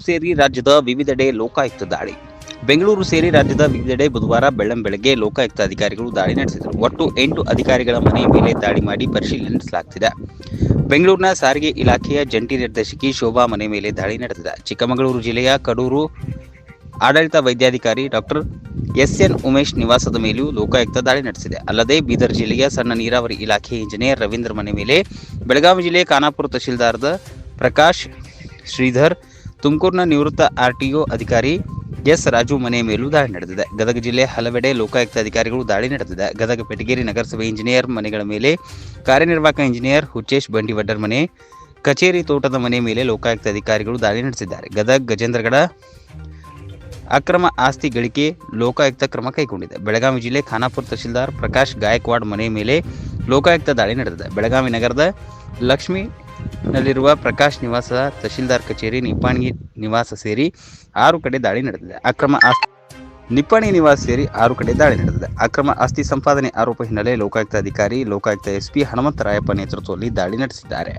ಸೇರಿ ರಾಜ್ಯದ ವಿವಿಧೆಡೆ ಲೋಕಾಯುಕ್ತ ದಾಳಿ. ಬೆಂಗಳೂರು ಸೇರಿ ರಾಜ್ಯದ ವಿವಿಧೆಡೆ ಬುಧವಾರ ಬೆಳ್ಳಂಬೆಳಗ್ಗೆ ಲೋಕಾಯುಕ್ತ ಅಧಿಕಾರಿಗಳು ದಾಳಿ ನಡೆಸಿದರು. ಒಟ್ಟು 8 ಅಧಿಕಾರಿಗಳ ಮನೆ ಮೇಲೆ ದಾಳಿ ಮಾಡಿ ಪರಿಶೀಲನೆ ನಡೆಸಲಾಗುತ್ತಿದೆ. ಬೆಂಗಳೂರಿನ ಸಾರಿಗೆ ಇಲಾಖೆಯ ಜಂಟಿ ನಿರ್ದೇಶಕಿ ಶೋಭಾ ಮನೆ ಮೇಲೆ ದಾಳಿ ನಡೆದಿದೆ. ಚಿಕ್ಕಮಗಳೂರು ಜಿಲ್ಲೆಯ ಕಡೂರು ಆಡಳಿತ ವೈದ್ಯಾಧಿಕಾರಿ ಡಾಕ್ಟರ್ ಎಸ್ಎನ್ ಉಮೇಶ್ ನಿವಾಸದ ಮೇಲೆಯೂ ಲೋಕಾಯುಕ್ತ ದಾಳಿ ನಡೆಸಿದೆ. ಅಲ್ಲದೆ ಬೀದರ್ ಜಿಲ್ಲೆಯ ಸಣ್ಣ ನೀರಾವರಿ ಇಲಾಖೆ ಇಂಜಿನಿಯರ್ ರವೀಂದ್ರ ಮನೆ ಮೇಲೆ, ಬೆಳಗಾವಿ ಜಿಲ್ಲೆಯ ಖಾನಾಪುರ ತಹಶೀಲ್ದಾರ್ ಪ್ರಕಾಶ್ ಶ್ರೀಧರ್, ತುಮಕೂರಿನ ನಿವೃತ್ತ ಆರ್ಟಿಒ ಅಧಿಕಾರಿ ಎಸ್ ರಾಜು ಮನೆ ಮೇಲೂ ದಾಳಿ ನಡೆದಿದೆ. ಗದಗ ಜಿಲ್ಲೆ ಹಲವೆಡೆ ಲೋಕಾಯುಕ್ತ ಅಧಿಕಾರಿಗಳು ದಾಳಿ ನಡೆದಿದೆ. ಗದಗ ಪೆಟಗೇರಿ ನಗರಸಭೆ ಇಂಜಿನಿಯರ್ ಮನೆಗಳ ಮೇಲೆ, ಕಾರ್ಯನಿರ್ವಾಹಕ ಇಂಜಿನಿಯರ್ ಹುಚ್ಚೇಶ್ ಬಂಡಿವಡ್ಡರ್ ಮನೆ, ಕಚೇರಿ ತೋಟದ ಮನೆ ಮೇಲೆ ಲೋಕಾಯುಕ್ತ ಅಧಿಕಾರಿಗಳು ದಾಳಿ ನಡೆಸಿದ್ದಾರೆ. ಗದಗ ಗಜೇಂದ್ರಗಡ ಅಕ್ರಮ ಆಸ್ತಿ ಗಳಿಕೆ ಲೋಕಾಯುಕ್ತ ಕ್ರಮ ಕೈಗೊಂಡಿದೆ. ಬೆಳಗಾವಿ ಜಿಲ್ಲೆ ಖಾನಾಪುರ ತಹಶೀಲ್ದಾರ್ ಪ್ರಕಾಶ್ ಗಾಯಕ್ವಾಡ್ ಮನೆ ಮೇಲೆ ಲೋಕಾಯುಕ್ತ ದಾಳಿ ನಡೆದಿದೆ. ಬೆಳಗಾವಿ ನಗರದ ಲಕ್ಷ್ಮೀನಲ್ಲಿರುವ ಪ್ರಕಾಶ್ ನಿವಾಸ, ತಹಶೀಲ್ದಾರ್ ಕಚೇರಿ, ನಿಪ್ಪಾಣಿ ನಿವಾಸ ಸೇರಿ 6 ಕಡೆ ದಾಳಿ ನಡೆದಿದೆ. ಅಕ್ರಮ ಆಸ್ತಿ ಸಂಪಾದನೆ ಆರೋಪ ಹಿನ್ನೆಲೆ ಲೋಕಾಯುಕ್ತ ಅಧಿಕಾರಿ ಲೋಕಾಯುಕ್ತ ಎಸ್ಪಿ ಹನುಮಂತರಾಯಪ್ಪ ನೇತೃತ್ವದಲ್ಲಿ ದಾಳಿ ನಡೆಸಿದ್ದಾರೆ.